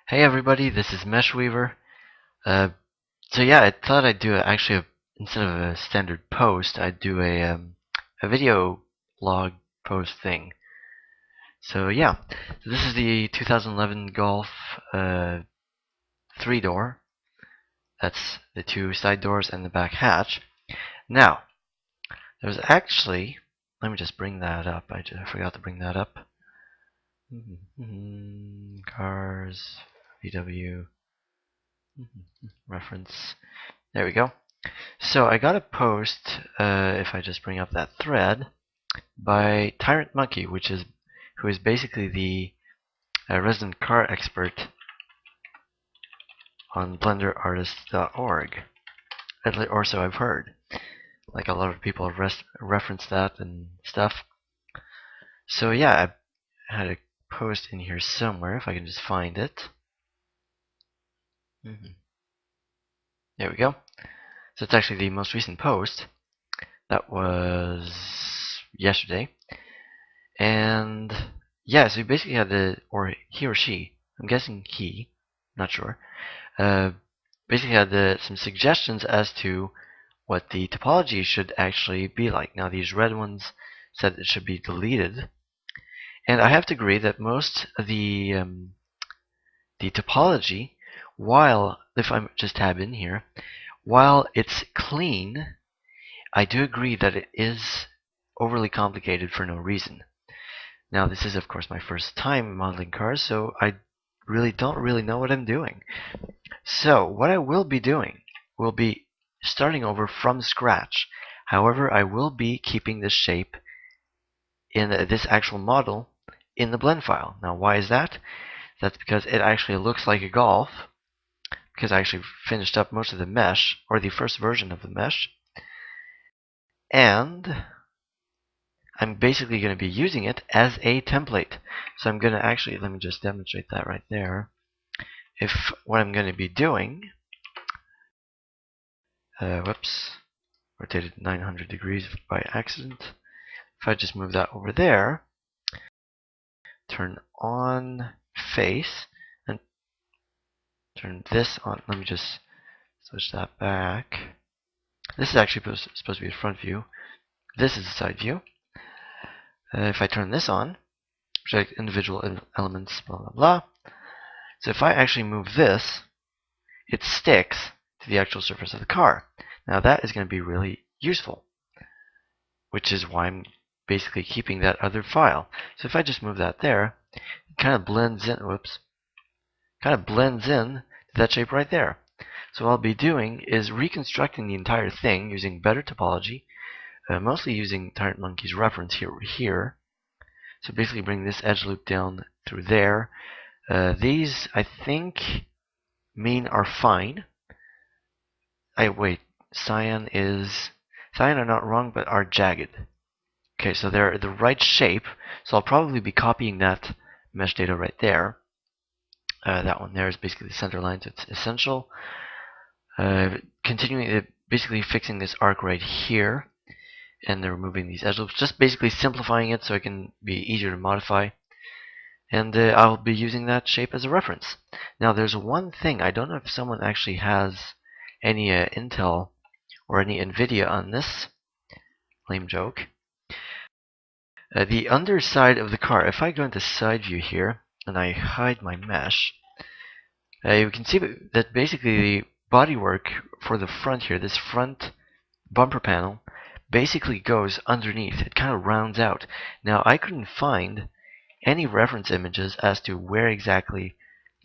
Hey everybody, this is MeshWeaver. Uh, so yeah, I thought I'd do instead of a standard post, I'd do a video log post thing. So yeah, so this is the 2011 Golf 3-door. That's the two side doors and the back hatch. Now, there's actually, let me just bring that up. I forgot to bring that up. Cars, VW, reference. There we go. So I got a post, if I just bring up that thread, by Tyrant Monkey, who is basically the resident car expert on BlenderArtist.org. Or so I've heard. Like a lot of people have referenced that and stuff. So yeah, I had a post in here somewhere, if I can just find it. There we go. So it's actually the most recent post. That was yesterday. And yeah, so he basically had or he or she, I'm guessing he, not sure, basically had some suggestions as to what the topology should actually be like. Now these red ones said it should be deleted, and I have to agree that most of the topology, while, if I just tab in here, while it's clean, I do agree that it is overly complicated for no reason. Now this is of course my first time modeling cars, so I don't really know what I'm doing. So what I will be doing will be starting over from scratch. However, I will be keeping the shape in this actual model in the blend file. Now why is that? That's because it actually looks like a Golf, because I actually finished up most of the mesh, or the first version of the mesh, and I'm basically going to be using it as a template. So I'm going to actually, let me just demonstrate that right there. If what I'm going to be doing, whoops, rotated 900 degrees by accident. If I just move that over there, turn on face, and turn this on. Let me just switch that back. This is actually supposed to be a front view. This is a side view. If I turn this on, select individual elements, blah, blah, blah. So if I actually move this, it sticks to the actual surface of the car. Now that is going to be really useful, which is why I'm basically keeping that other file. So if I just move that there, it kind of blends in, to that shape right there. So what I'll be doing is reconstructing the entire thing using better topology, mostly using Tyrant Monkey's reference here. So basically bring this edge loop down through there. These, I think, mean are fine. Wait, cyan are not wrong, but are jagged. Okay, so they're the right shape, so I'll probably be copying that mesh data right there. That one there is basically the center line, so it's essential. Basically fixing this arc right here, and then removing these edge loops, just basically simplifying it so it can be easier to modify. And I'll be using that shape as a reference. Now there's one thing, I don't know if someone actually has any Intel or any NVIDIA on this. Lame joke. The underside of the car, if I go into side view here, and I hide my mesh, you can see that basically the bodywork for the front here, this front bumper panel, basically goes underneath. It kind of rounds out. Now I couldn't find any reference images as to where exactly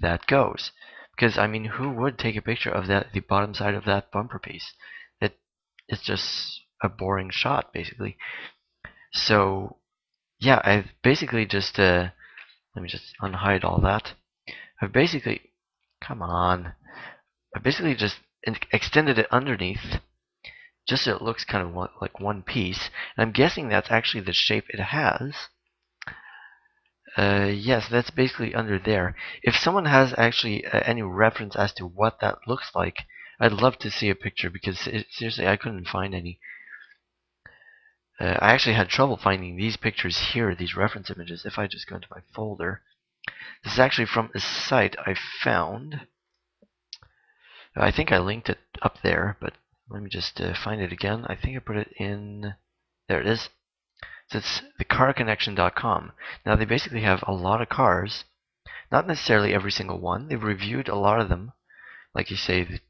that goes. Because, I mean, who would take a picture of the bottom side of that bumper piece? It's just a boring shot, basically. So, yeah, I've basically just, let me just unhide all that. I've basically, come on. I basically just extended it underneath, just so it looks kind of like one piece. And I'm guessing that's actually the shape it has. Yes, that's basically under there. If someone has actually any reference as to what that looks like, I'd love to see a picture, because seriously, I couldn't find any. I actually had trouble finding these pictures here, these reference images, if I just go into my folder. This is actually from a site I found. I think I linked it up there, but let me just find it again. I think I put it in. There it is. So it's thecarconnection.com. Now they basically have a lot of cars, not necessarily every single one. They've reviewed a lot of them, like you say, the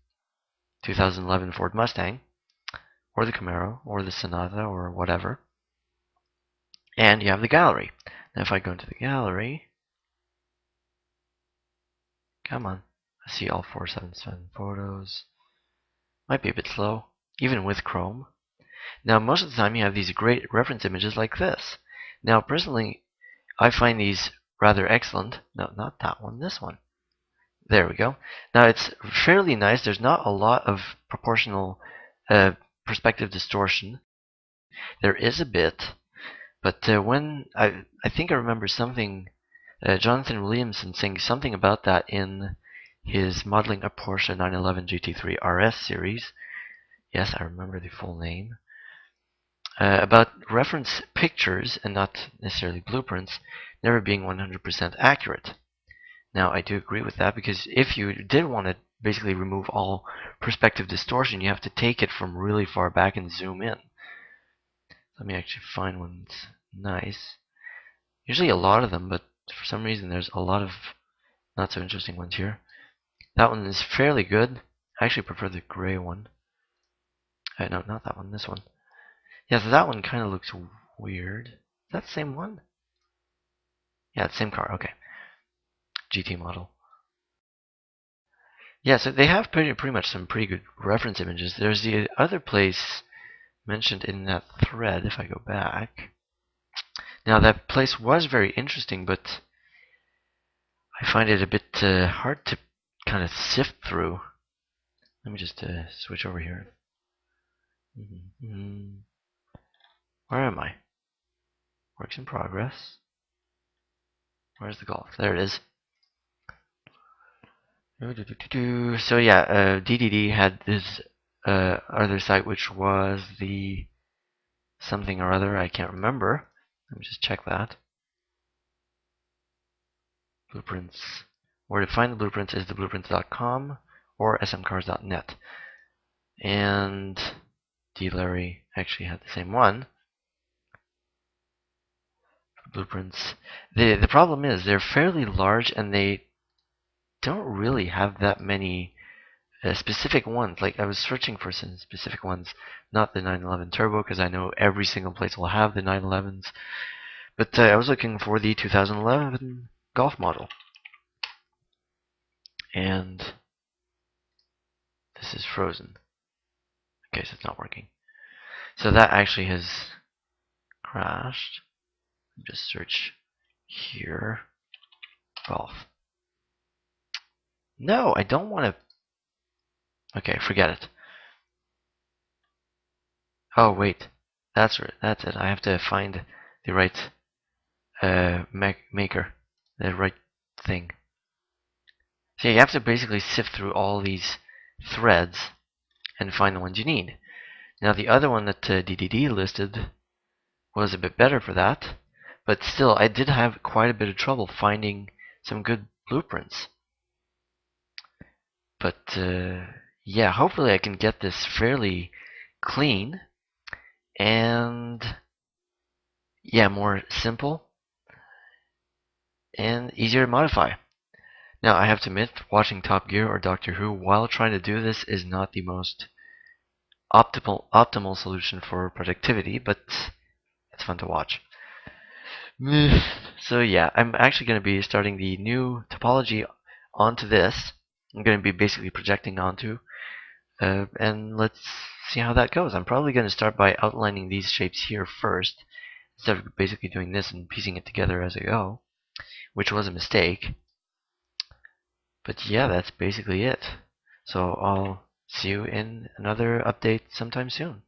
2011 Ford Mustang, or the Camaro, or the Sonata, or whatever. And you have the gallery. Now if I go into the gallery, come on, I see all 477 photos. Might be a bit slow, even with Chrome. Now most of the time you have these great reference images like this. Now personally, I find these rather excellent. No, not that one, this one. There we go. Now it's fairly nice. There's not a lot of proportional perspective distortion. There is a bit, but when I think I remember something, Jonathan Williamson saying something about that in his modeling a Porsche 911 GT3 RS series. Yes, I remember the full name. About reference pictures and not necessarily blueprints never being 100% accurate. Now, I do agree with that, because if you did want to basically remove all perspective distortion, you have to take it from really far back and zoom in. Let me actually find one that's nice. Usually a lot of them, but for some reason there's a lot of not so interesting ones here. That one is fairly good. I actually prefer the gray one. No, not that one, this one. Yeah, so that one kind of looks weird. Is that the same one? Yeah, it's the same car, okay. GT model. Yeah, so they have pretty much some pretty good reference images. There's the other place mentioned in that thread, if I go back. Now, that place was very interesting, but I find it a bit hard to kind of sift through. Let me just switch over here. Where am I? Works in progress. Where's the Golf? There it is. So yeah, DDD had this other site, which was the something or other, I can't remember. Let me just check that. Blueprints. Where to find the blueprints is theblueprints.com or smcars.net. And D. Larry actually had the same one. Blueprints. The problem is they're fairly large and they don't really have that many specific ones. Like I was searching for some specific ones, not the 911 Turbo, because I know every single place will have the 911s. But I was looking for the 2011 Golf model. And this is frozen. Okay, so it's not working. So that actually has crashed. Just search here. Golf. No, I don't want to. Okay, forget it. Oh wait, that's it. I have to find the right maker, the right thing. So you have to basically sift through all these threads and find the ones you need. Now the other one that DDD listed was a bit better for that, but still I did have quite a bit of trouble finding some good blueprints. But yeah, hopefully I can get this fairly clean and yeah, more simple and easier to modify. Now I have to admit, watching Top Gear or Doctor Who while trying to do this is not the most optimal solution for productivity, but it's fun to watch. So yeah, I'm actually going to be starting the new topology onto this. I'm going to be basically projecting onto, and let's see how that goes. I'm probably going to start by outlining these shapes here first, instead of basically doing this and piecing it together as I go, which was a mistake. But yeah, that's basically it. So I'll see you in another update sometime soon.